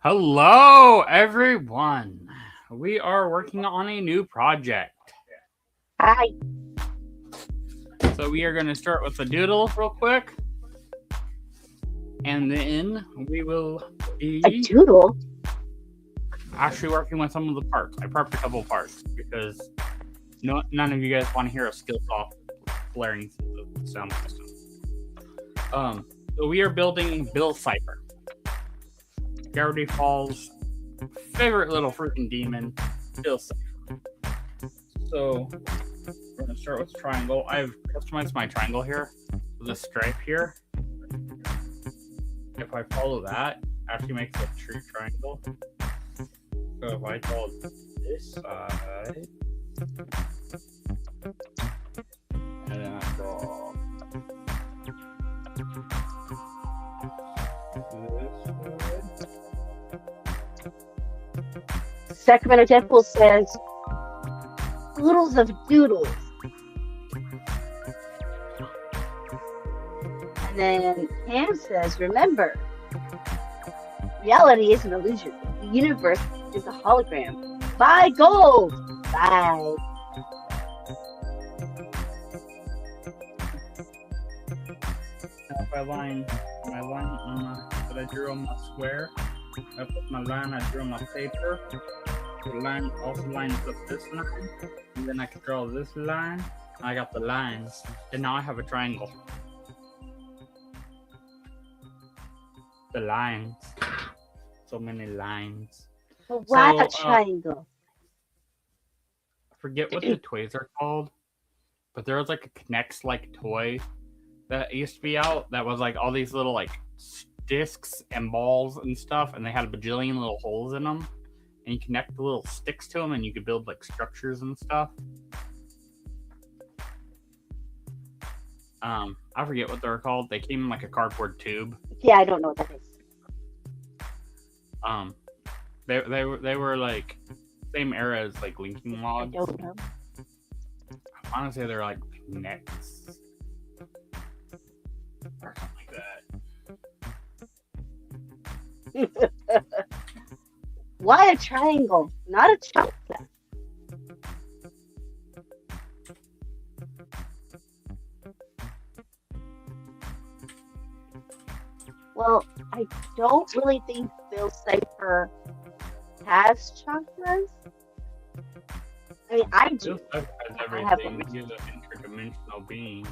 Hello, everyone. We are working on a new project. Hi. So we are going to start with a doodle real quick. And then we will be A doodle? actually working with some of the parts. I prepped a couple of parts because none of you guys want to hear a Skillsoft blaring through the sound system. So we are building Bill Cipher. Gravity Falls' favorite little freaking demon, Bill Cipher. So we're gonna start with triangle. I've customized my triangle here with a stripe here. If I follow that, it actually makes a true triangle. So if I draw this side, and then I draw this side. Sacramento Temple says oodles of doodles. And then Pam says, remember, reality is an illusion. The universe is a hologram. Buy gold! Bye. Now if I line my line on that I drew on my square, I put my line I drew on my paper. The line also lines up this line, and then I can draw this line. I got the lines, and now I have a triangle. The lines, so many lines. But why So, a triangle? I forget what the toys are called, but there was like a K'NEX-like toy that used to be out that was like all these little like discs and balls and stuff, and they had a bajillion little holes in them, and you connect the little sticks to them, and you could build like structures and stuff. I forget what they're called. They came in like a cardboard tube. Yeah, I don't know what that is. They were like same era as like linking I logs. don't know. I want to say they're like K'NEX or something like that. Why a triangle? Not a chocolate. Well, I don't really think Bill Cipher has chakras. I mean, I do. Bill Cipher has I have everything. one. He's an interdimensional being.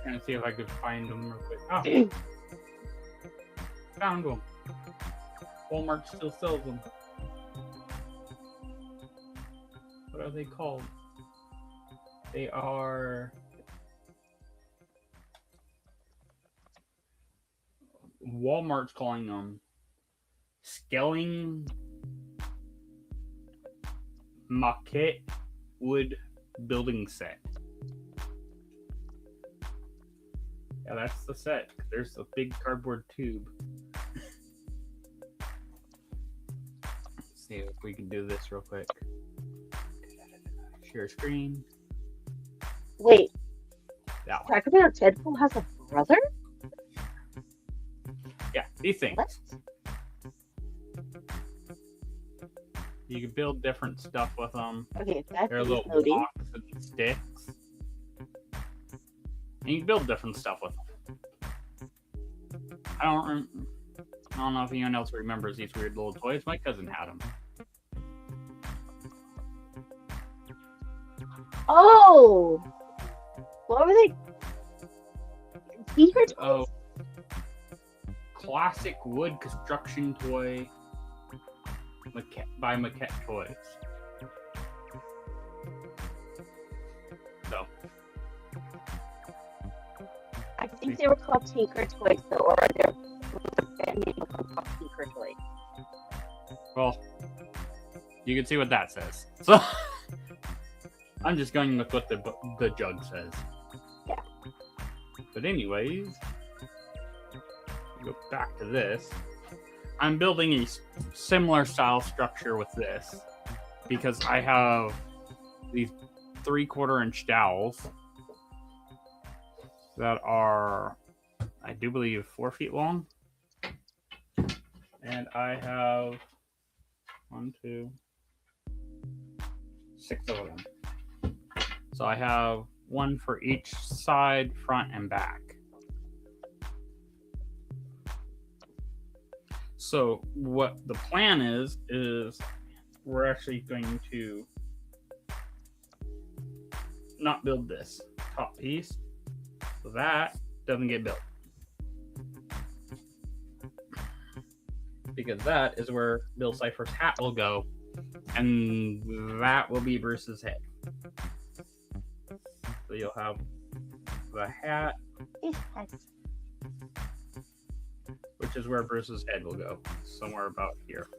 Trying to see if I could find them real quick. Oh, found them. Walmart still sells them. What are they called? They are Walmart's calling them scaling maquette wood building set. Yeah, that's the set. There's a big cardboard tube. Let's see if we can do this real quick. Share screen. Wait, That one. Sacramento Temple has a brother? Yeah, these things. What? You can build different stuff with them. Okay, that's They're little loading. blocks and sticks. And you can build different stuff with them. I don't know if anyone else remembers these weird little toys. My cousin had them. Oh! What were they? Secret toys? Oh, classic wood construction toy by Maquette Toys. So, I think they were called Tinker Toys, though, or their brand name was called Tinker Toys. well, you can see what that says. So, I'm just going with what the jug says. Yeah. But anyways, go back to this. I'm building a similar style structure with this because I have these 3/4 inch dowels that are, I do believe, 4 feet long. And I have 1, 2, 6 of them. So I have one for each side, front, and back. So what the plan is we're actually going to not build this top piece, so that doesn't get built. Because that is where Bill Cipher's hat will go, and that will be Bruce's head. So you'll have the hat, which is where Bruce's head will go, somewhere about here.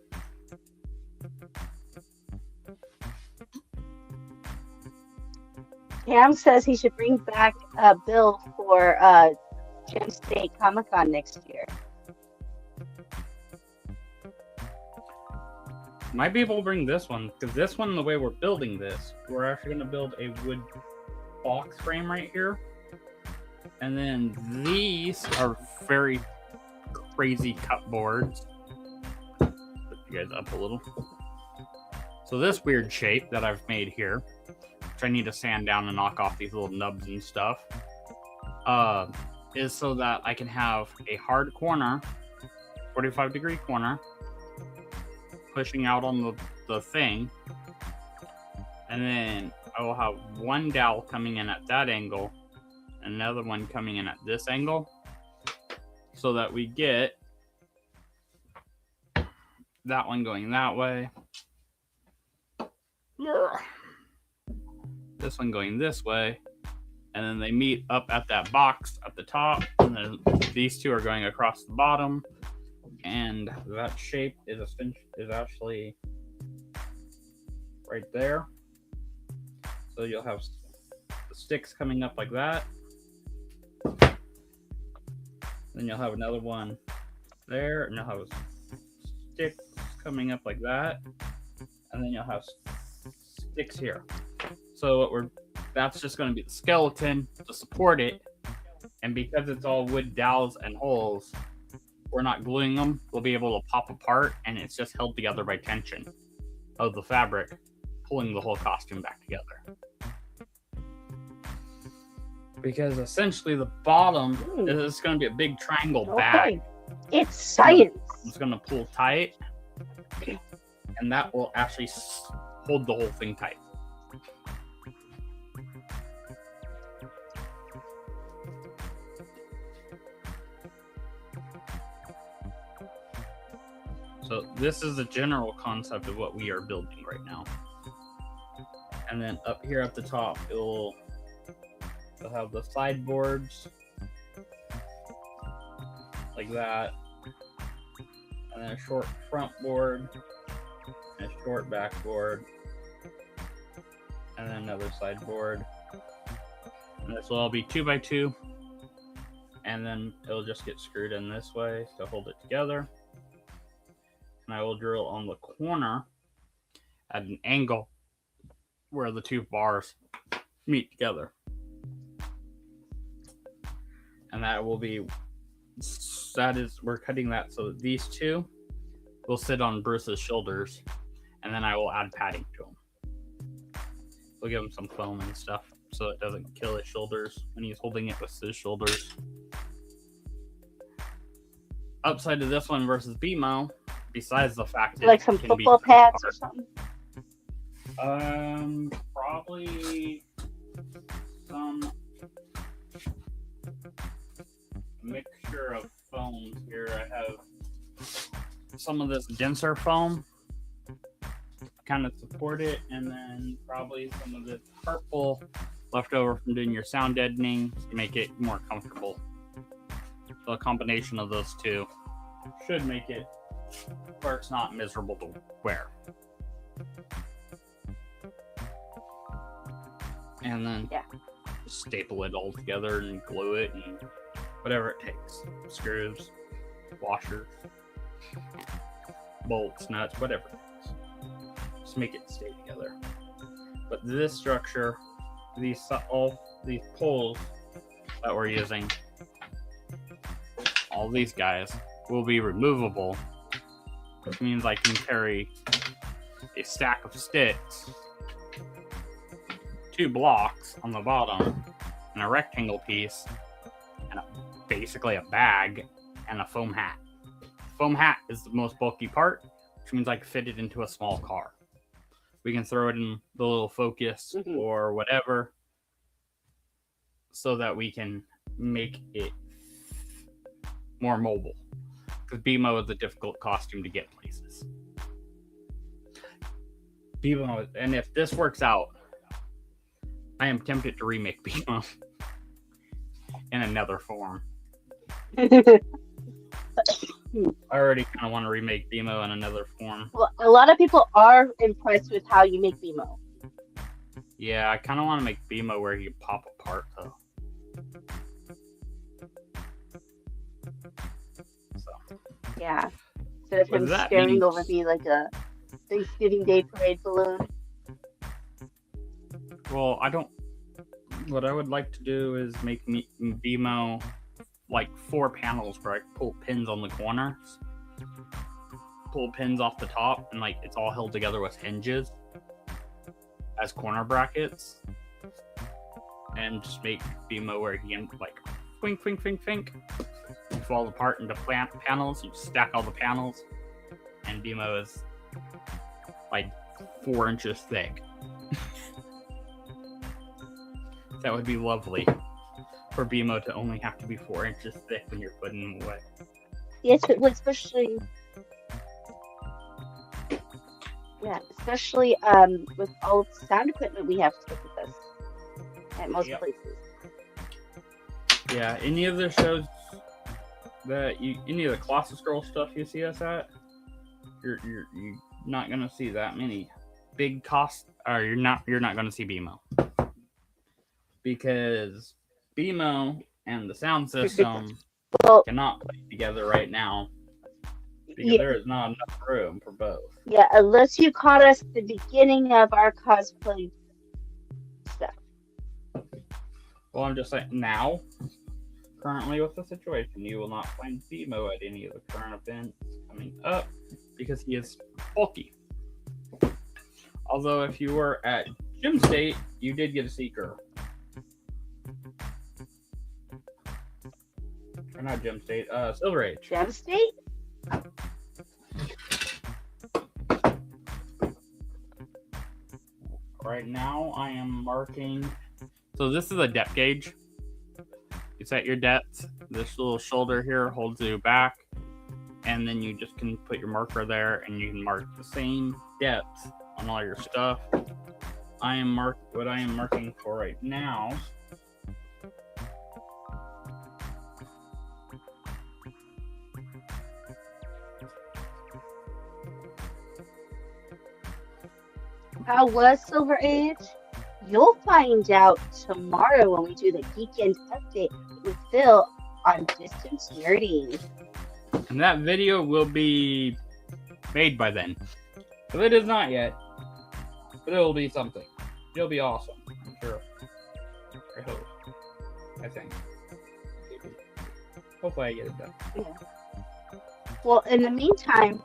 Cam says he should bring back Bill for Gem State Comic Con next year. Might be able to bring this one, because this one, the way we're building this, we're actually going to build a wood box frame right here. And then these are very crazy cut boards. Put you guys up a little. So this weird shape that I've made here, which I need to sand down and knock off these little nubs and stuff, is so that I can have a hard corner, 45-degree corner, pushing out on the thing, and then I will have one dowel coming in at that angle, another one coming in at this angle, so that we get that one going that way, this one going this way, and then they meet up at that box at the top, and then these two are going across the bottom. And that shape is actually right there. So you'll have the sticks coming up like that. Then you'll have another one there, and you'll have sticks coming up like that. And then you'll have sticks here. So that's just going to be the skeleton to support it. And because it's all wood dowels and holes, we're not gluing them, we'll be able to pop apart, and it's just held together by tension of the fabric, pulling the whole costume back together. Because essentially the bottom is going to be a big triangle bag. It's science. It's going to pull tight, and that will actually hold the whole thing tight. So this is the general concept of what we are building right now. And then up here at the top, it'll have the sideboards like that, and then a short front board, and a short back board, and then another sideboard. And this will all be 2x2, and then it'll just get screwed in this way to hold it together. And I will drill on the corner at an angle where the two bars meet together. And we're cutting that so that these two will sit on Bruce's shoulders, and then I will add padding to them. We'll give him some foam and stuff so it doesn't kill his shoulders when he's holding it with his shoulders. Upside to this one versus BMO, besides the fact like some football pads or something. Probably some mixture of foams here. I have some of this denser foam to kind of support it, and then probably some of this purple left over from doing your sound deadening to make it more comfortable. So a combination of those two should make it where it's not miserable to wear. and then staple it all together and glue it and whatever it takes. Screws, washers, bolts, nuts, whatever it is. Just make it stay together. But this structure, all these poles that we're using, all these guys will be removable, which means I can carry a stack of sticks, 2 blocks on the bottom, and a rectangle piece, and basically a bag, and a foam hat. Foam hat is the most bulky part, which means I can fit it into a small car. We can throw it in the little Focus or whatever, so that we can make it more mobile. Because BMO is a difficult costume to get places. BMO, and if this works out, I am tempted to remake BMO in another form. I already kind of want to remake BMO in another form. Well, a lot of people are impressed with how you make BMO. Yeah, I kind of want to make BMO where you pop apart, though. So. Yeah. Instead of him staring over me like a Thanksgiving Day parade balloon. Well, what I would like to do is make BMO like 4 panels where I pull pins on the corners, pull pins off the top, and like it's all held together with hinges as corner brackets, and just make BMO where he can like fink, fink, fink, fink, fall apart into panels. You stack all the panels, and BMO is like 4 inches thick. That would be lovely for BMO to only have to be 4 inches thick when you're putting them away. Yes, it would, especially with all the sound equipment we have to with us at most places. Yeah, any of the shows any of the Colossus Girl stuff you see us at, you're not gonna see that many big costs, or you're not gonna see BMO. Because BMO and the sound system cannot play together right now, because there is not enough room for both. Yeah, unless you caught us at the beginning of our cosplay stuff. Well, I'm just saying, now, currently with the situation, you will not find BMO at any of the current events coming up, because he is bulky. Although, if you were at Gym State, you did get a Seeker. Or not Gem State, Silver Age. Gem State? Right now, I am marking. So this is a depth gauge. You set your depth. This little shoulder here holds you back, and then you just can put your marker there, and you can mark the same depth on all your stuff. What I am marking for right now. How was Silver Age? You'll find out tomorrow when we do the Geekend update with Phil on Distance Nerding. And that video will be made by then. If it is not yet, but it will be something. It'll be awesome, I'm sure. I hope. I think. Hopefully I get it done. Yeah. Well, in the meantime,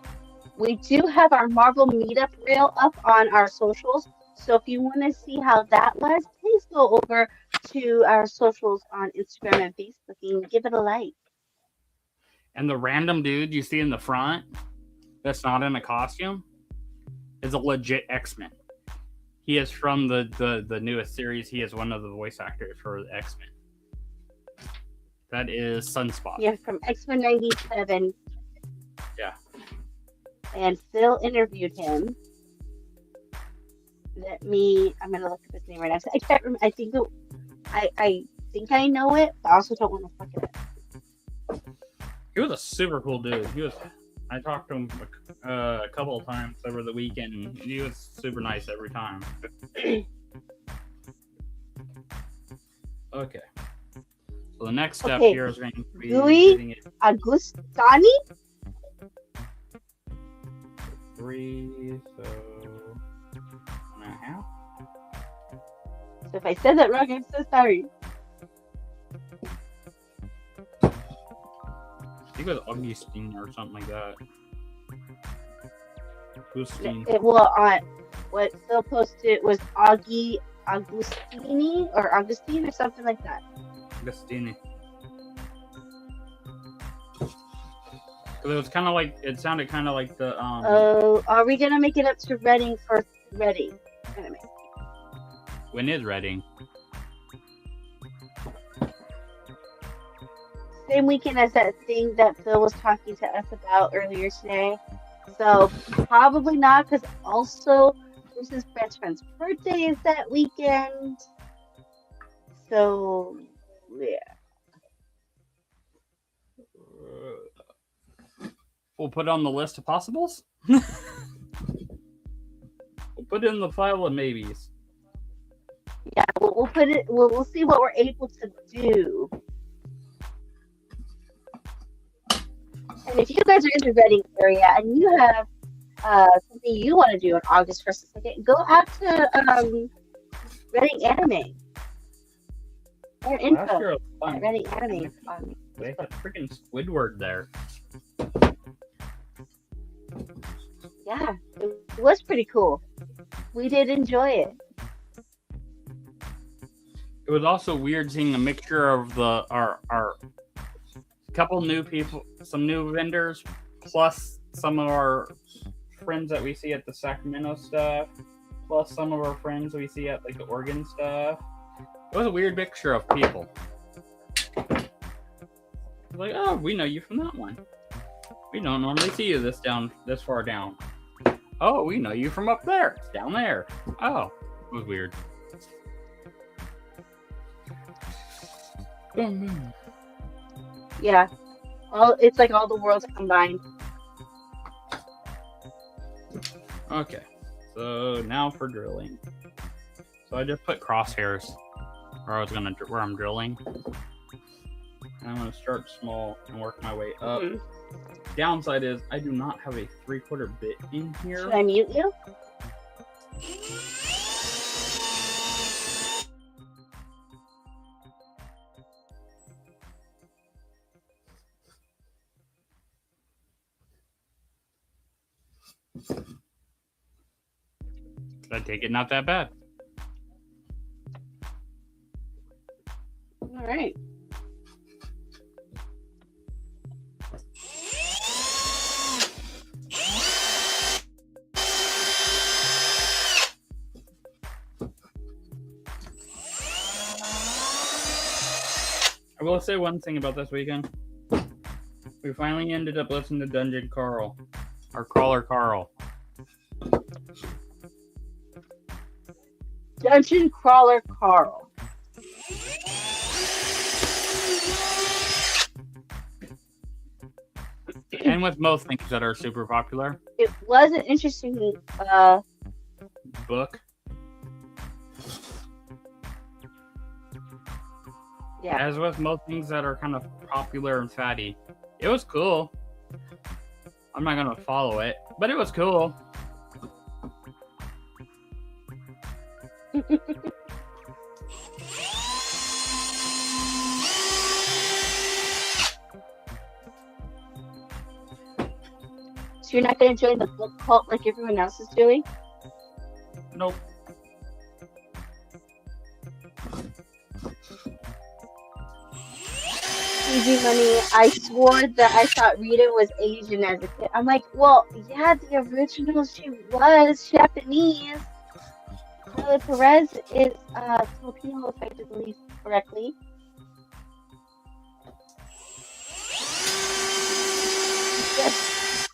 we do have our Marvel meetup reel up on our socials. So if you want to see how that was, please go over to our socials on Instagram and Facebook and give it a like. And the random dude you see in the front that's not in a costume is a legit X-Men. He is from the newest series. He is one of the voice actors for the X-Men. That is Sunspot. Yeah, from X-Men 97. Yeah. And Phil interviewed him. I'm gonna look up his name right now. I can't remember. I think I know it, but I also don't want to fuck it up. He was a super cool dude. I talked to him a couple of times over the weekend, and he was super nice every time. Okay. So the next step Okay. here is going to be Gooey getting it Agustani? 3, so 1.5. So if I said that wrong, I'm so sorry. I think it was Augustine or something like that. Augustine. What Phil posted was Agustini or Augustine or something like that. Augustine. It was kind of like, it sounded kind of like the Oh, are we gonna make it up to Reading for Reading? when is Reading? Same weekend as that thing that Phil was talking to us about earlier today. So probably not, because also Bruce's best friend's birthday is that weekend. So yeah. We'll put it on the list of possibles. We'll put it in the file of maybes. Yeah, we'll put it. We'll see what we're able to do. And if you guys are in the Reading area and you have something you want to do on August 1st and 2nd, go out to Reading Anime. More Last info year it was fun. at Reading Anime. They had freaking Squidward there. Yeah, it was pretty cool. We did enjoy it. It was also weird seeing a mixture of our couple new people, some new vendors, plus some of our friends that we see at the Sacramento stuff, plus some of our friends we see at like the Oregon stuff. It was a weird mixture of people. Like, oh, we know you from that one. We don't normally see you this far down. Oh, we know you from up there. It's down there. Oh, it was weird. Yeah, it's like all the worlds combined. Okay, so now for drilling. So I just put crosshairs where I'm drilling. And I'm gonna start small and work my way up. Mm-hmm. Downside is I do not have a 3/4 bit in here. Should I mute you? I take it not that bad. All right. I will say one thing about this weekend. We finally ended up listening to Dungeon Carl. Or Crawler Carl. Dungeon Crawler Carl. And with most things that are super popular. It was an interesting book. Yeah. As with most things that are kind of popular and fatty. It was cool. I'm not gonna follow it, but it was cool. So you're not going to join the book cult like everyone else is doing? Nope. Easy money. I swore that I thought Rita was Asian as a kid. I'm like, well, yeah, the original she was Japanese. Carla Perez is Filipino, if I do believe correctly. Yes.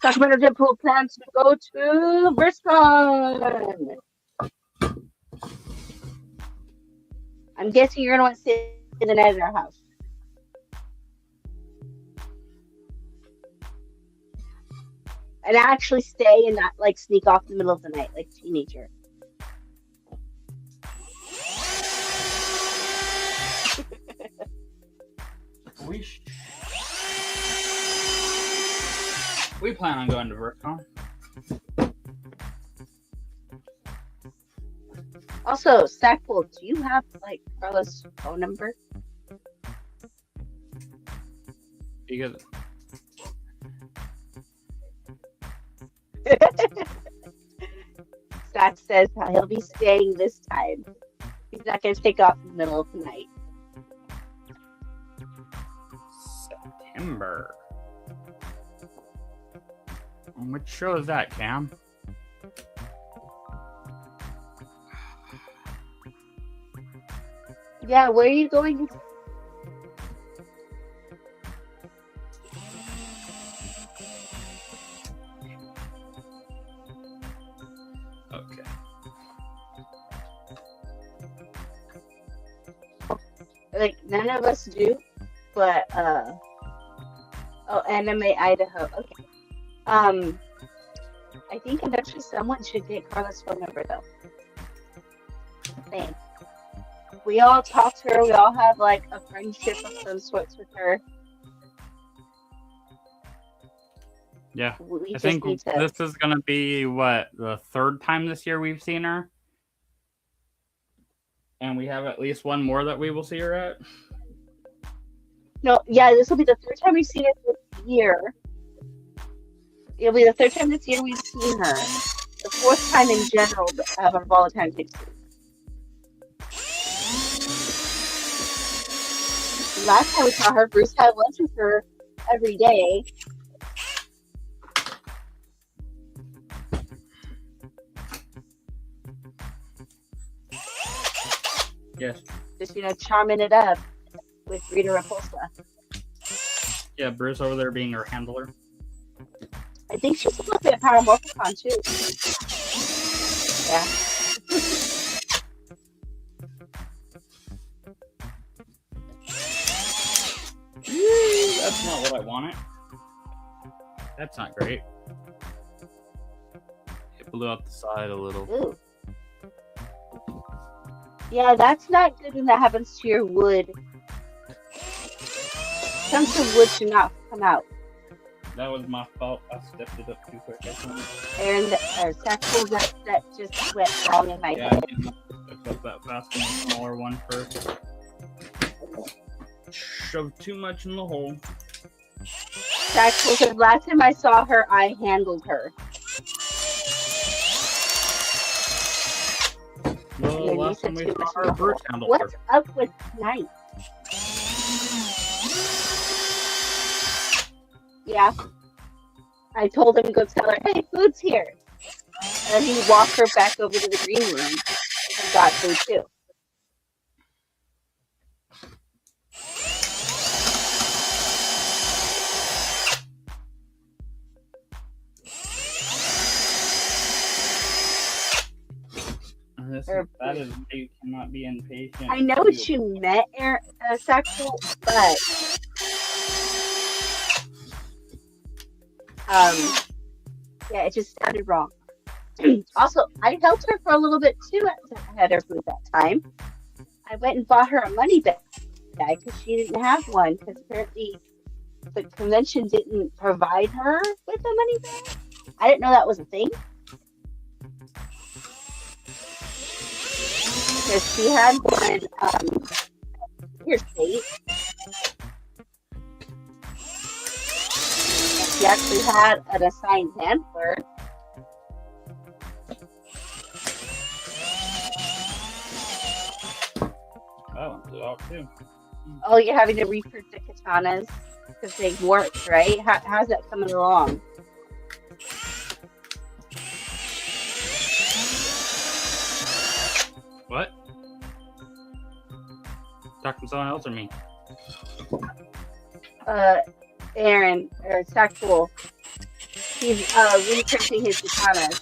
Sacramento Deadpool plans to go to BrisCon. I'm guessing you're gonna want to stay the night at our house. And actually stay and not like sneak off in the middle of the night like a teenager. We plan on going to VertCon. Also, Stackful, do you have like Carla's phone number? Because Stack says he'll be staying this time. He's not going to take off in the middle of the night. September. Which show is that, Cam? Yeah, where are you going? Okay. Like, none of us do, but, oh, Anime Idaho. Okay. I think eventually someone should get Carla's phone number, though. Thanks. We all talk to her. We all have, like, a friendship of some sorts with her. Yeah. We I just think need to... this is going to be, what, the third time this year we've seen her? And we have at least one more that we will see her at? No, yeah, this will be the third time we've seen her this year. It'll be the third time this year we've seen her. The fourth time in general of our Valentine's Day. Last time we saw her, Bruce had lunch with her every day. Yes. Just, charming it up with Rita Repulsa. Yeah, Bruce over there being her handler. I think she's supposed to be a Power Morphicon too. Yeah. That's not what I wanted. That's not great. It blew out the side a little. Ooh. Yeah, that's not good when that happens to your wood. Chunks of wood should not come out. That was my fault. I stepped it up too quick. And Sackful, that just went wrong in my head. I felt that fast on the smaller one first. Shoved too much in the hole. Sackful, because last time I saw her, I handled her. Well, last time we saw her, Bruce handled her. What's up with tonight? Yeah. I told him to go tell her, hey, food's here. And then he walked her back over to the green room and got food too. That is why you cannot be impatient. I know what you meant, Sackful, but yeah, it just sounded wrong. Also, I helped her for a little bit too at her food that time. I went and bought her a money bag because she didn't have one because apparently the convention didn't provide her with a money bag. I didn't know that was a thing. Because she had one in her state. She actually had an assigned handler. That one blew out too. Oh, you're having to reprint the katanas because they worked, right? How's that coming along? What? Talking to someone else or me? Aaron, or Sackful. He's reprinting his katanas.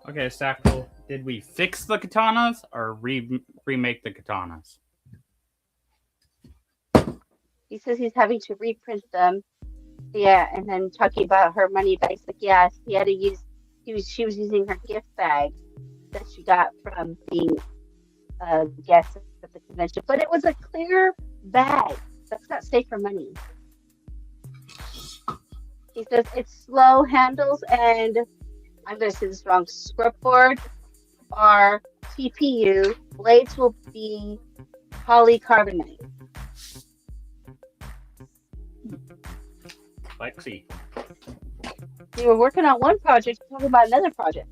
Okay, Sackful, did we fix the katanas or remake the katanas? He says he's having to reprint them. Yeah, and then talking about her money bags, like yes, he had to use. She was using her gift bag that she got from being a guest at the convention, but it was a clear bag. That's not safe for money. He says it's slow handles and I'm going to say this wrong. Scrub board are TPU. Blades will be polycarbonate. Lexi. We were working on one project, talking about another project.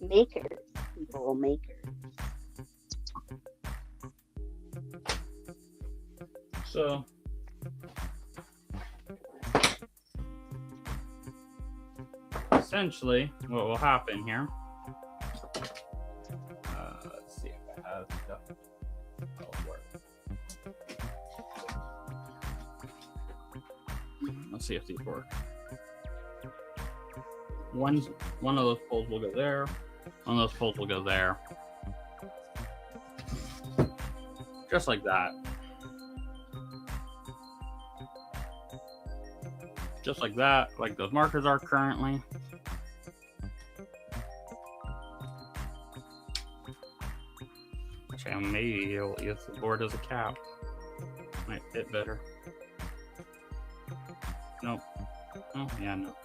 Makers, people, makers. So, essentially, what will happen here? Let's see if I have stuff. That'll work. Let's see if these work. One of those poles will go there. One of those poles will go there. Just like that. Just like that, like those markers are currently. Which I maybe will use the board as a cap. Might fit better. Nope. Oh, yeah, no.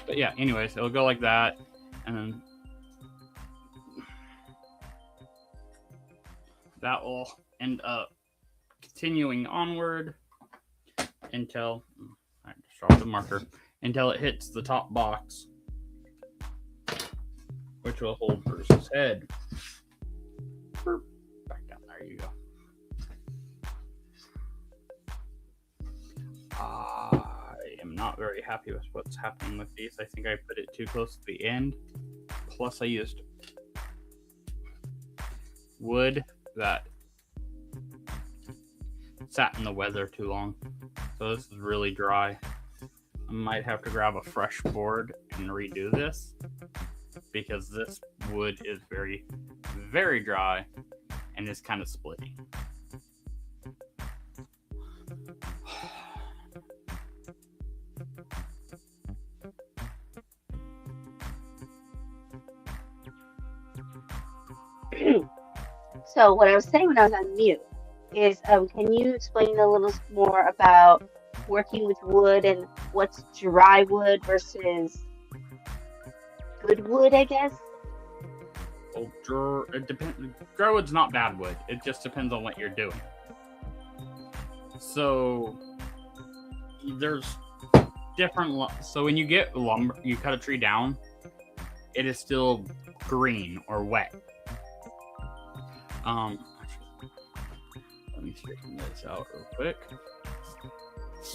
But yeah, anyways, it'll go like that. And then that will end up continuing onward until I just dropped the marker until it hits the top box, which will hold Bruce's head. Back down there you go. I am not very happy with what's happening with these. I think I put it too close to the end. Plus I used wood that sat in the weather too long. So this is really dry. I might have to grab a fresh board and redo this because this wood is very, very dry and is kind of splitting. So what I was saying when I was on mute is, can you explain a little more about working with wood and what's dry wood versus good wood, I guess? Well, it depends. Dry wood's not bad wood. It just depends on what you're doing. So there's different. So when you get lumber, you cut a tree down, it is still green or wet. Let me straighten this out real quick.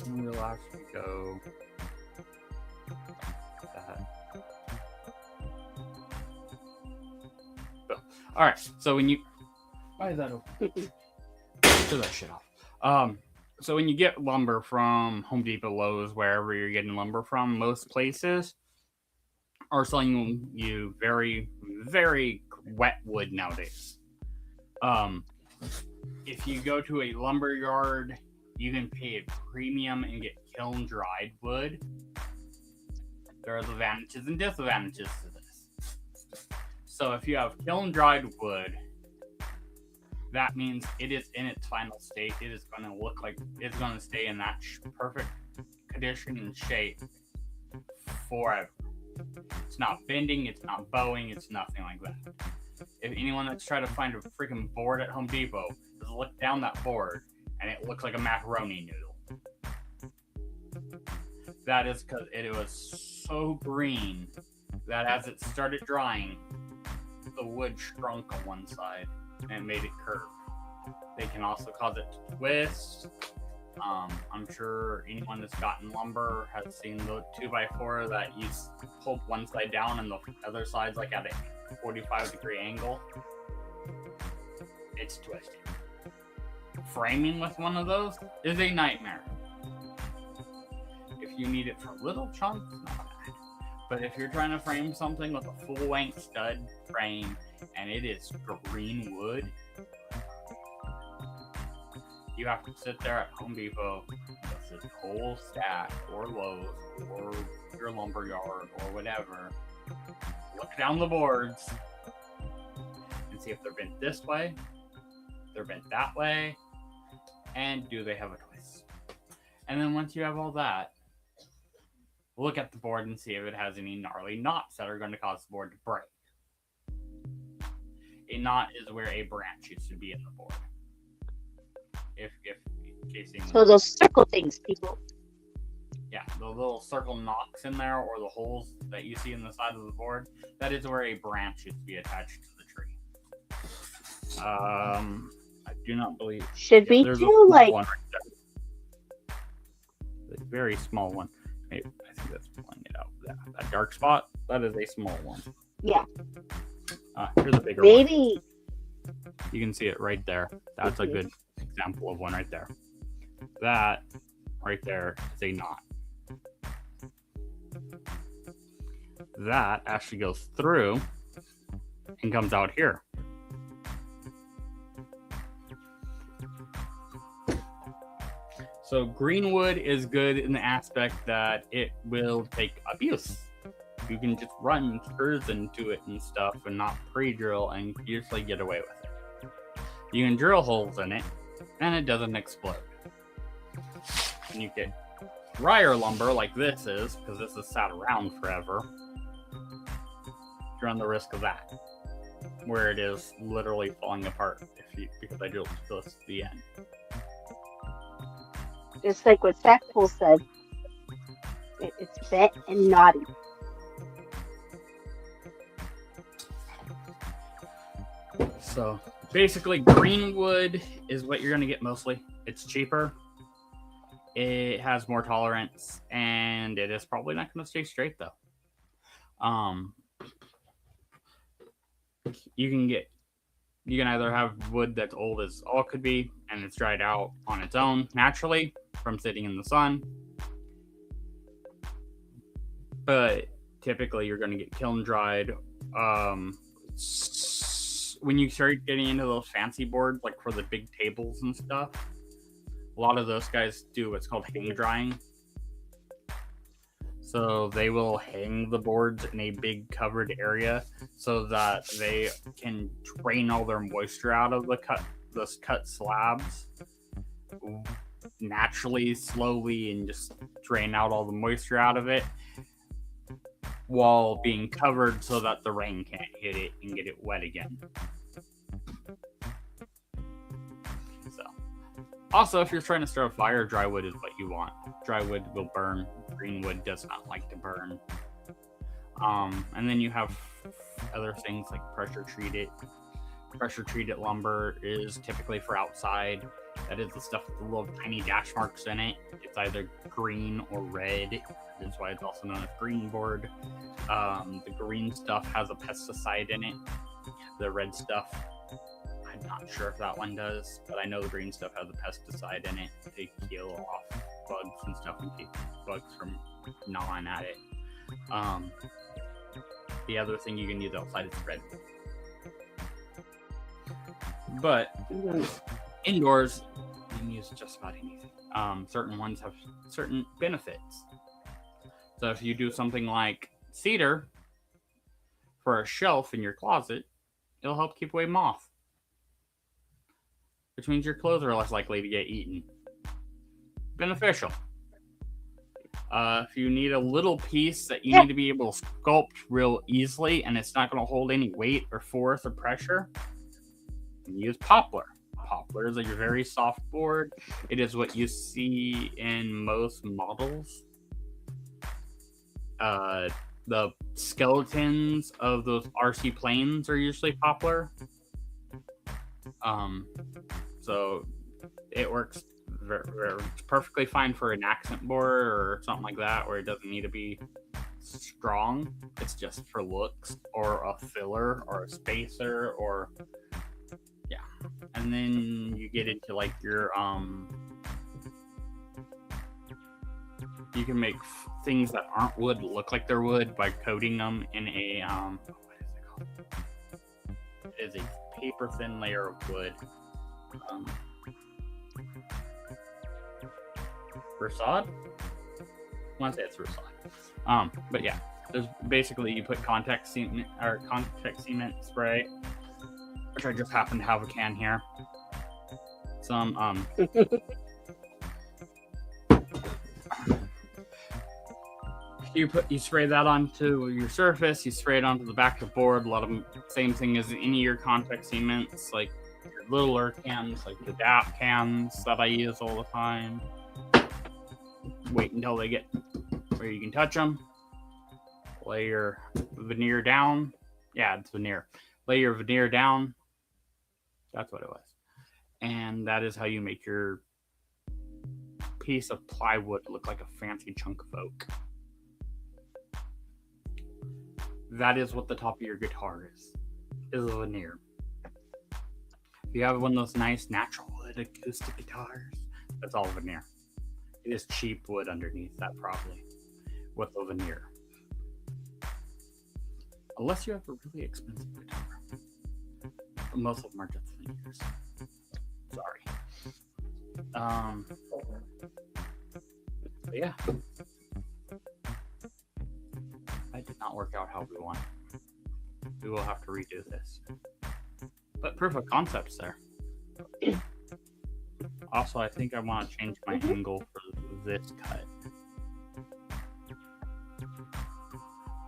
We'll actually go that. So, all right. So when you, why is that open? Turn that shit off. So when you get lumber from Home Depot, Lowe's, wherever you're getting lumber from, most places are selling you very, very wet wood nowadays. If you go to a lumber yard, you can pay a premium and get kiln dried wood. There are advantages and disadvantages to this. So if you have kiln dried wood, that means it is in its final state. It is going to look like it's going to stay in that perfect condition and shape forever. It's not bending, it's not bowing, it's nothing like that. If anyone that's trying to find a freaking board at Home Depot, just look down that board and it looks like a macaroni noodle. That is because it was so green that as it started drying, the wood shrunk on one side and it made it curve. They can also cause it to twist. I'm sure anyone that's gotten lumber has seen the 2x4 that you pull one side down and the other side's like at a 45-degree angle. It's twisting. Framing with one of those is a nightmare. If you need it for little chunks, not bad. But if you're trying to frame something with a full-length stud frame and it is green wood, you have to sit there at Home Depot with this whole stack, or Lowe's, or your lumber yard, or whatever. Look down the boards and see if they're bent this way, they're bent that way, and do they have a twist. And then once you have all that, look at the board and see if it has any gnarly knots that are going to cause the board to break. A knot is where a branch used to be in the board. If casing. So those circle things, people. Yeah, the little circle knocks in there, or the holes that you see in the side of the board, that is where a branch used to be attached to the tree. I do not believe. Should we do like one right there. A very small one. Maybe, I think that's pulling it out. That dark spot, that is a small one. Yeah. Here's a bigger one. Maybe. You can see it right there. That's a good example of one right there. That right there is a knot. That actually goes through and comes out here. So greenwood is good in the aspect that it will take abuse. You can just run screws into it and stuff and not pre-drill and usually get away with it. You can drill holes in it and it doesn't explode. And you get briar lumber like this is, because this has sat around forever. You run the risk of that, where it is literally falling apart because I drilled close to the end. Just like what Sackpool said, it's bent and knotty. So basically, greenwood is what you're going to get mostly. It's cheaper. It has more tolerance, and it is probably not going to stay straight though. You can either have wood that's old as all could be, and it's dried out on its own naturally from sitting in the sun. But typically, you're going to get kiln dried. When you start getting into those fancy boards, like for the big tables and stuff, a lot of those guys do what's called hang drying. So they will hang the boards in a big covered area so that they can drain all their moisture out of those cut slabs naturally, slowly, and just drain out all the moisture out of it while being covered so that the rain can't hit it and get it wet again. So, also, if you're trying to start a fire, dry wood is what you want. Dry wood will burn. Green wood does not like to burn. And then you have other things like pressure treated. Pressure treated lumber is typically for outside. That is the stuff with the little tiny dash marks in it. It's either green or red. That's why it's also known as green board. The green stuff has a pesticide in it. The red stuff, I'm not sure if that one does, but I know the green stuff has a pesticide in it to kill off bugs and stuff and keep bugs from gnawing at it. The other thing you can use outside is red. But indoors, you can use just about anything. Certain ones have certain benefits. So if you do something like cedar for a shelf in your closet, it'll help keep away moth, which means your clothes are less likely to get eaten. Beneficial. If you need a little piece that you need to be able to sculpt real easily and it's not going to hold any weight or force or pressure, you use poplar. Poplar is a very soft board. It is what you see in most models. The skeletons of those RC planes are usually poplar. So it works perfectly fine for an accent board or something like that, where it doesn't need to be strong. It's just for looks or a filler or a spacer or yeah. And then you get into like your you can make things that aren't wood look like they're wood by coating them in a what is it called? It is a paper thin layer of wood. Rasad? I want to say it's Rasad. But yeah, there's basically you put contact cement spray, which I just happen to have a can here. Some you spray that onto your surface. You spray it onto the back of the board. A lot of them, same thing as any of your contact cements, like your littler cans, like the DAP cans that I use all the time. Wait until they get where you can touch them. Lay your veneer down. Yeah, it's veneer. Lay your veneer down. That's what it was. And that is how you make your piece of plywood look like a fancy chunk of oak. That is what the top of your guitar is a veneer. If you have one of those nice natural wood acoustic guitars, that's all veneer. It is cheap wood underneath that, probably, with a veneer. Unless you have a really expensive guitar. But most of them are just veneers. Sorry. But yeah. That did not work out how we wanted. We will have to redo this. But proof of concept's there. Also, I think I want to change my angle for this cut.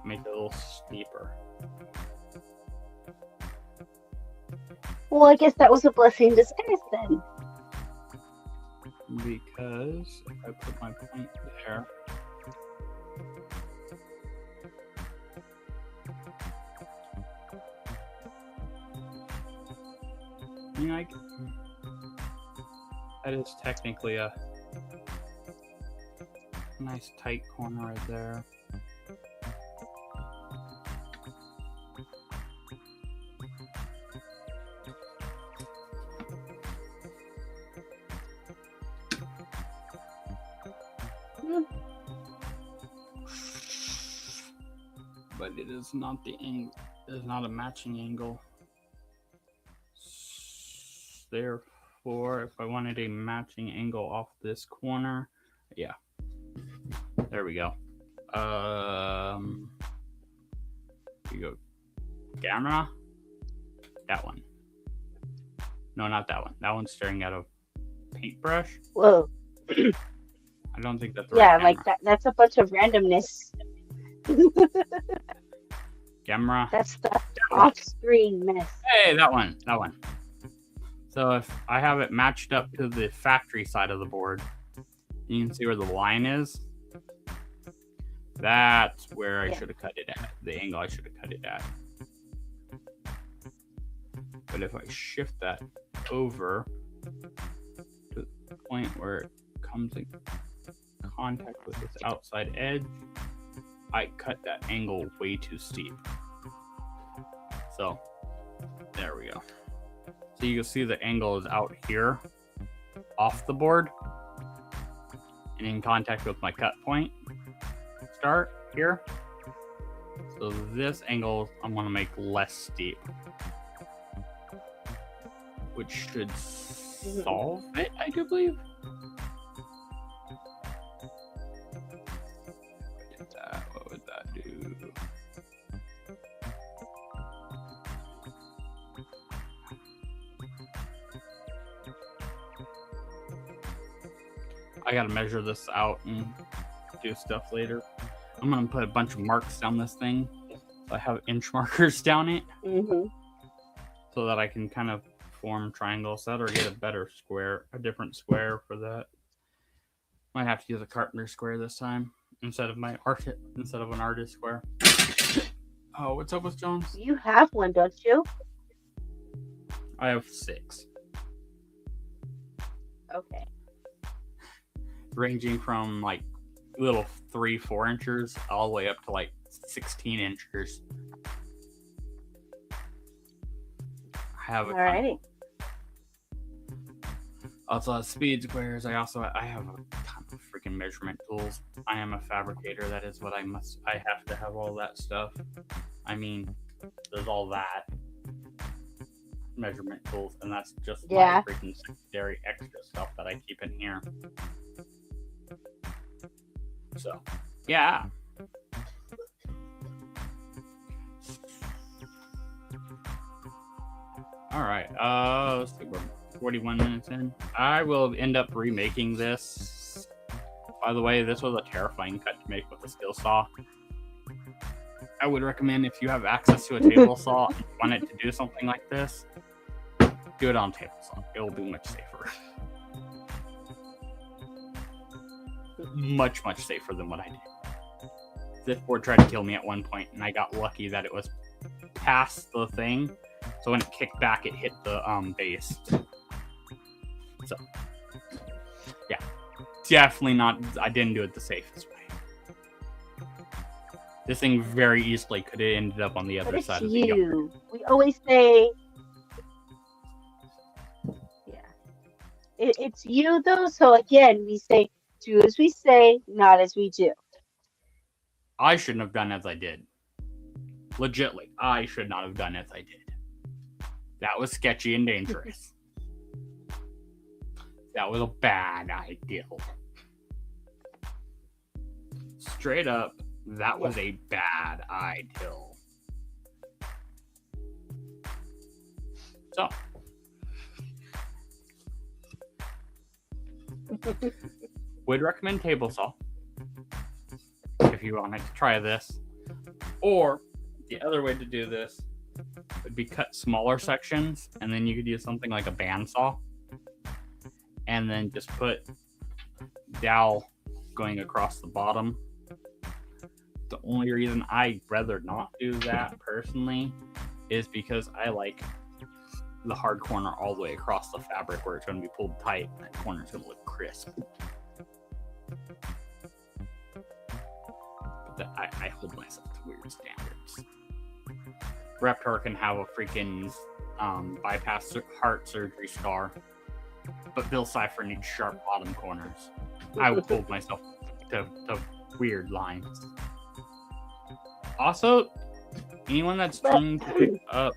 Make it a little steeper. Well, I guess that was a blessing in disguise then. Because if I put my point there, you know, that is technically a nice tight corner right there. But it is not the angle. It is not a matching angle. Therefore, if I wanted a matching angle off this corner, yeah, there we go. You go camera. That one. No, not that one. That one's staring at a paintbrush. Whoa. I don't think that's the Yeah, right like camera. that's a bunch of randomness. Camera. That's the off-screen mess. Hey, that one. So if I have it matched up to the factory side of the board, you can see where the line is. That's where I should have cut it at. The angle I should have cut it at. But if I shift that over to the point where it comes in contact with this outside edge, I cut that angle way too steep. So there we go. So you can see the angle is out here off the board and in contact with my cut point start here. So this angle I'm going to make less steep, which should solve it, I do believe. What would that do? I gotta measure this out and do stuff later. I'm gonna put a bunch of marks down this thing. So I have inch markers down it. So that I can kind of form triangles that or get a better square, a different square for that. Might have to use a carpenter square this time instead of an artist square. Oh, what's up with Jones? You have one, don't you? I have 6. Okay. Ranging from like little 3-4 inches all the way up to like 16 inches. I have a Alrighty. Also speed squares. I have a ton of freaking measurement tools. I am a fabricator. That is what I have to have all that stuff. I mean, there's all that measurement tools, and that's just my freaking secondary extra stuff that I keep in here. So, yeah. All right. Let's see, we're 41 minutes in. I will end up remaking this. By the way, this was a terrifying cut to make with a skill saw. I would recommend if you have access to a table saw and you want it to do something like this, do it on table saw. It will be much safer. Much safer than what I did. This board tried to kill me at one point, and I got lucky that it was past the thing. So when it kicked back, it hit the base. So, yeah. Definitely not, I didn't do it the safest way. This thing very easily could have ended up on the other side of the yard. We always say, yeah. It's you, though, so again, we say, do as we say, not as we do. I shouldn't have done as I did. Legitly, I should not have done as I did. That was sketchy and dangerous. That was a bad idea. Straight up, that was a bad idea. So, would recommend table saw if you wanted to try this. Or the other way to do this would be cut smaller sections, and then you could use something like a bandsaw, and then just put dowel going across the bottom. The only reason I'd rather not do that personally is because I like the hard corner all the way across the fabric where it's going to be pulled tight and that corner's going to look crisp. But I hold myself to weird standards. Reptar can have a freaking bypass heart surgery scar, but Bill Cipher needs sharp bottom corners. I would hold myself to weird lines. Also, anyone that's trying to pick up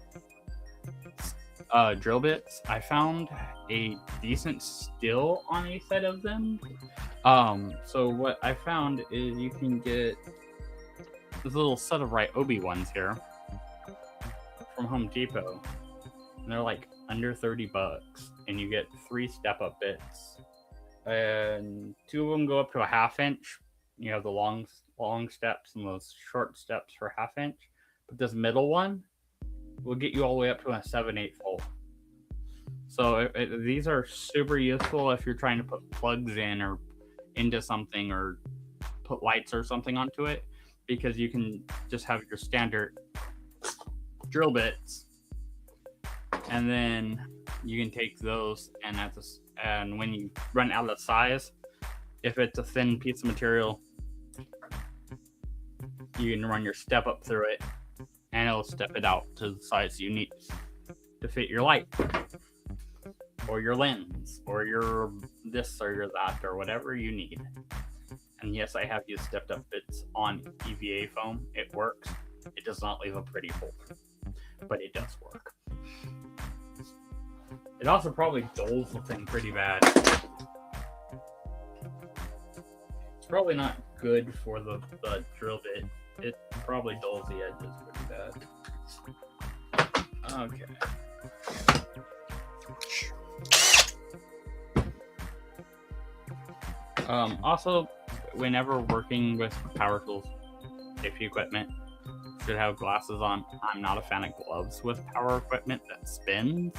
drill bits, I found a decent still on a set of them. So what I found is you can get this little set of Ryobi ones here from Home Depot, and they're like under $30, and you get 3 step-up bits, and 2 of them go up to a 1/2 inch. You have the long steps and those short steps for 1/2 inch, but this middle one will get you all the way up to a 7/8 hole. So these are super useful if you're trying to put plugs in or into something or put lights or something onto it, because you can just have your standard drill bits, and then you can take those and when you run out of size, if it's a thin piece of material, you can run your step up through it and it'll step it out to the size you need to fit your light or your lens or your this or your that or whatever you need. And yes, I have used stepped up bits on EVA foam. It works. It does not leave a pretty hole, but it does work. It also probably dulls the thing pretty bad. It's probably not good for the drill bit. It probably dulls the edges pretty bad. Okay. Also, whenever working with power tools, safety equipment, should have glasses on. I'm not a fan of gloves with power equipment that spins,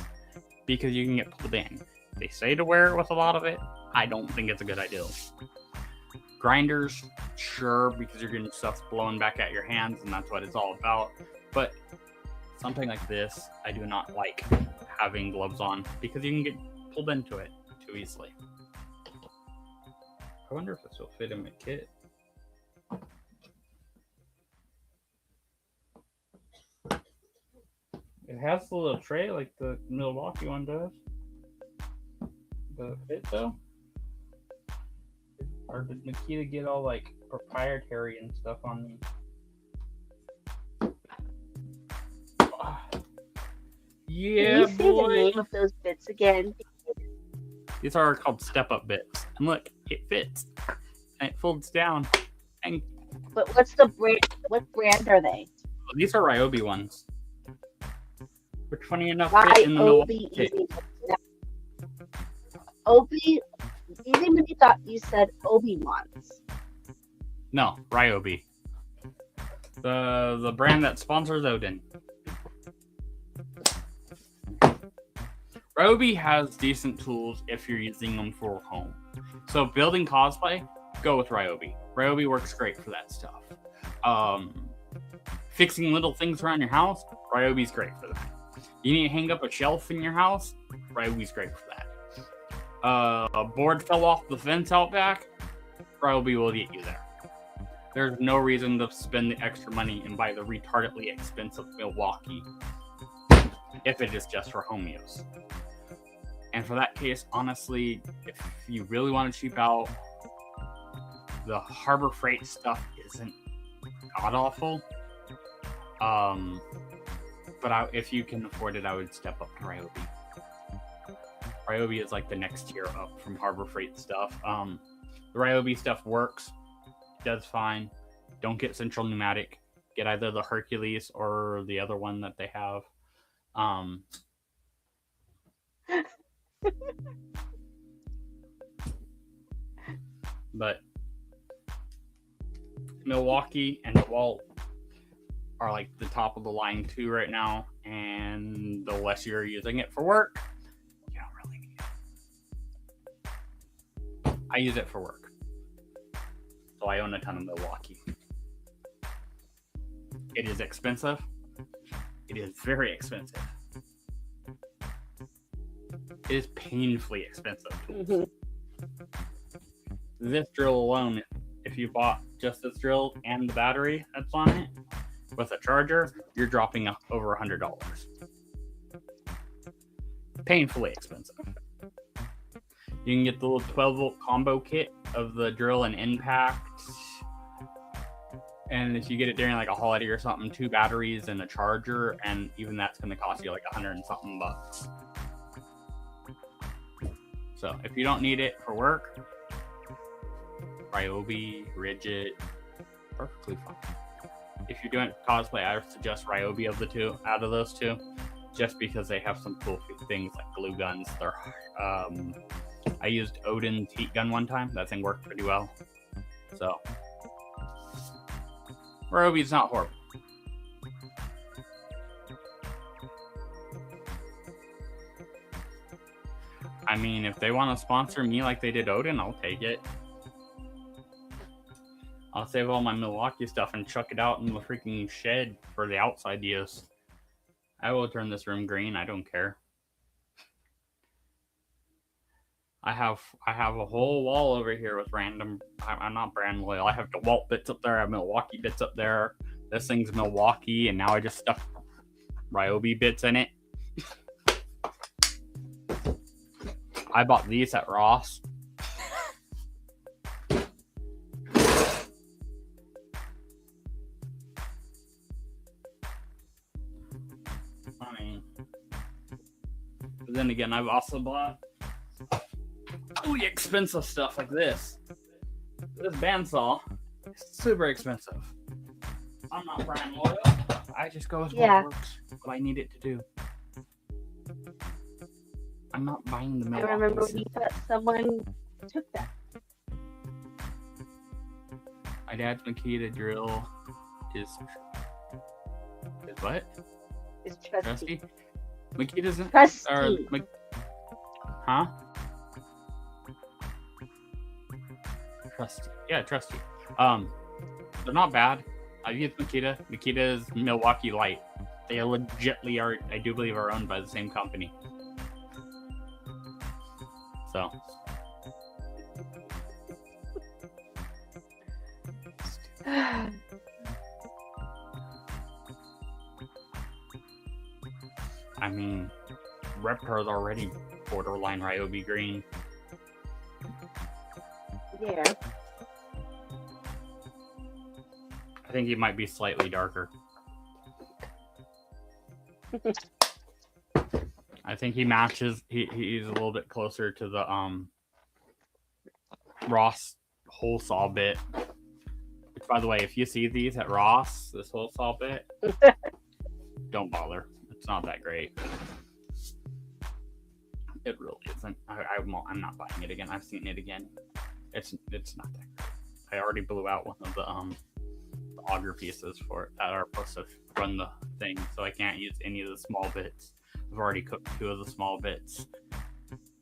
because you can get pulled in. They say to wear it with a lot of it. I don't think it's a good idea. Grinders, sure, because you're getting stuff blowing back at your hands, and that's what it's all about. But something like this, I do not like having gloves on, because you can get pulled into it too easily. I wonder if this will fit in my kit. It has the little tray like the Milwaukee one does. Does it fit though? Or did Nikita get all like proprietary and stuff on me? Yeah, Can you say the name of those bits again? These are called step-up bits. And look, it fits. And it folds down. And But what's the brand? What brand are they? these are Ryobi ones, which funny enough fit in the Milwaukee Ryobi kit. Obi, even when you thought you said Obi-Wan's. No, Ryobi. The brand that sponsors Odin. Ryobi has decent tools if you're using them for home. So building cosplay, go with Ryobi. Ryobi works great for that stuff. Fixing little things around your house, Ryobi's great for that. You need to hang up a shelf in your house, Ryobi's great for that. A board fell off the fence out back, Ryobi will get you there. There's no reason to spend the extra money and buy the retardedly expensive Milwaukee if it is just for home use. And for that case, honestly, if you really want to cheap out, the Harbor Freight stuff isn't god-awful. But if you can afford it, I would step up to Ryobi. Ryobi is like the next tier up from Harbor Freight stuff. The Ryobi stuff works. It does fine. Don't get Central Pneumatic. Get either the Hercules or the other one that they have. But Milwaukee and DeWalt are like the top of the line too right now, and the less you're using it for work, you don't really need it. I use it for work, so I own a ton of Milwaukee. It is expensive. It is very expensive. It is painfully expensive. Mm-hmm. This drill alone, if you bought just this drill and the battery that's on it with a charger, you're dropping over $100. Painfully expensive. You can get the little 12-volt combo kit of the drill and impact, and if you get it during like a holiday or something, 2 batteries and a charger, and even that's going to cost you like $100 and something bucks. So if you don't need it for work, Ryobi, Rigid, perfectly fine. If you're doing cosplay, I would suggest Ryobi out of those two, just because they have some cool things like glue guns. I used Odin's heat gun one time. That thing worked pretty well. So Ryobi's not horrible. I mean, if they want to sponsor me like they did Odin, I'll take it. I'll save all my Milwaukee stuff and chuck it out in the freaking shed for the outside use. I will turn this room green. I don't care. I have a whole wall over here with random. I'm not brand loyal. I have DeWalt bits up there. I have Milwaukee bits up there. This thing's Milwaukee, and now I just stuck Ryobi bits in it. I bought these at Ross. But then again, I've also bought really expensive stuff like this. This bandsaw is super expensive. I'm not brand loyal. I just go with what works, what I need it to do. I'm not buying the Milwaukee. I remember when you thought someone took that. My dad's Makita drill is what? It's trusty. Makita's trusty. Huh? Trusty. Yeah, trusty. They're not bad. I use Makita. Makita is Milwaukee Light. They legitly are, I do believe, are owned by the same company. So. I mean, Reptar's already borderline Ryobi green. Yeah. I think he might be slightly darker. I think he matches. He's a little bit closer to the Ross hole saw bit, which by the way, if you see these at Ross, this whole saw bit, don't bother. It's not that great. It really isn't. I'm not buying it again. I've seen it again. It's not that great. I already blew out one of the auger pieces for it that are supposed to run the thing, so I can't use any of the small bits. I've already cooked 2 of the small bits.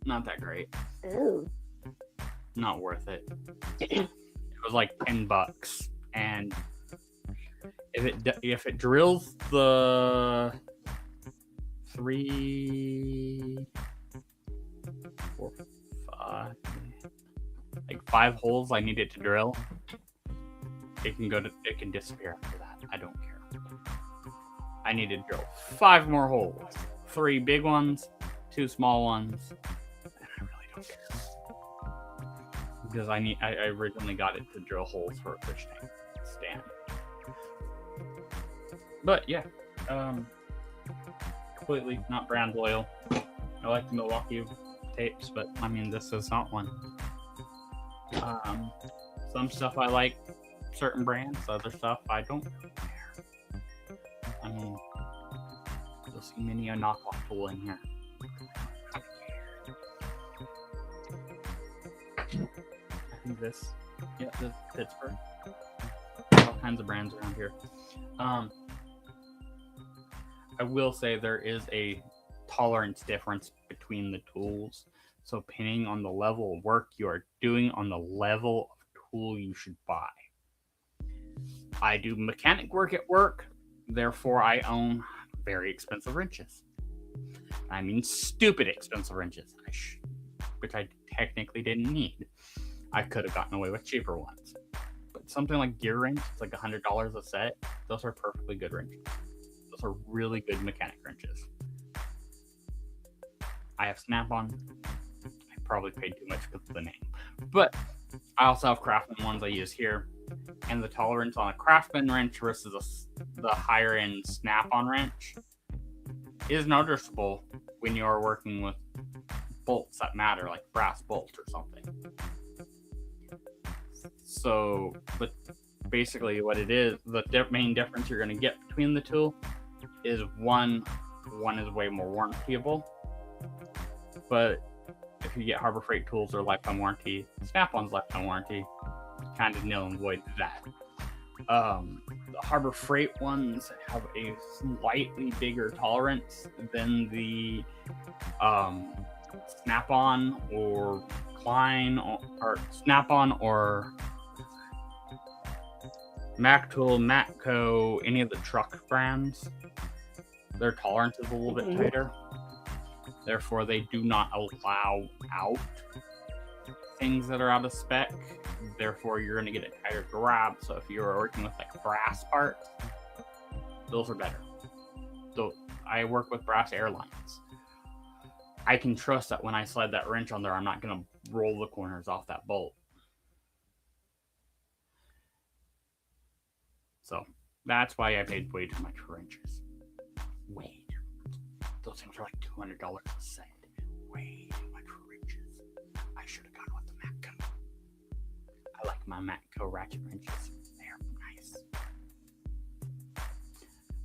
Not that great. Ooh. Not worth it. It was like $10, and if it drills the 3, 4, 5, like 5 holes I need it to drill, it can disappear after that. I don't care. I need to drill 5 more holes. 3 big ones, 2 small ones, and I really don't care. Because I originally got it to drill holes for a fish tank stand. But yeah, completely not brand loyal. I like the Milwaukee tapes, but I mean, this is not one. Some stuff I like, certain brands. Other stuff I don't care. I mean, you'll see many a knockoff tool in here. I think this Pittsburgh. All kinds of brands around here. I will say there is a tolerance difference between the tools. So depending on the level of work you are doing, on the level of tool you should buy. I do mechanic work at work, therefore I own very expensive wrenches. I mean stupid expensive wrenches, which I technically didn't need. I could have gotten away with cheaper ones. But something like gear wrench, it's like $100 a set. Those are perfectly good wrenches. Those are really good mechanic wrenches. I have Snap-on. I probably paid too much because of the name. But I also have Craftsman ones I use here. And the tolerance on a Craftsman wrench versus the higher end Snap-on wrench is noticeable when you are working with bolts that matter, like brass bolts or something. So, but basically what it is, the main difference you're going to get between the two is one is way more warrantyable. But if you get Harbor Freight tools or lifetime warranty, Snap-on's lifetime warranty, kind of nil and void that. The Harbor Freight ones have a slightly bigger tolerance than the Snap-on or Klein or Snap-on or MacTool, Matco, any of the truck brands. Their tolerance is a little bit tighter. Therefore, they do not allow out things that are out of spec. Therefore, you're going to get a tighter grab. So if you're working with like brass parts, those are better. So I work with brass airlines. I can trust that when I slide that wrench on there, I'm not going to roll the corners off that bolt. So that's why I paid way too much for wrenches. Way too much. Those things are like $200 a set. Way too much for wrenches. I should have gone with the Matco. I like my Matco ratchet wrenches. They're nice.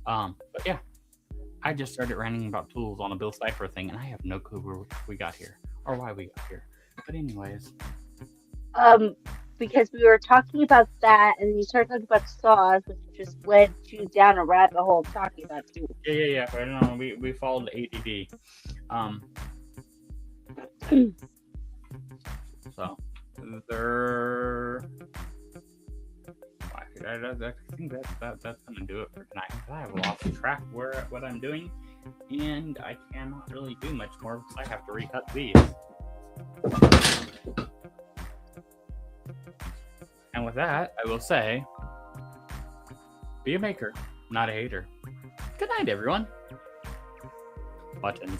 But yeah, I just started ranting about tools on a Bill Cipher thing, and I have no clue where we got here or why we got here. But anyways, because we were talking about that, and you started talking about saws, which just led you down a rabbit hole talking about tools. Yeah. I don't know. We followed ADD. So there. I think that's gonna do it for tonight. I have lost track of what I'm doing, and I cannot really do much more because I have to recut these. And with that, I will say, be a maker, not a hater. Good night, everyone. Buttons.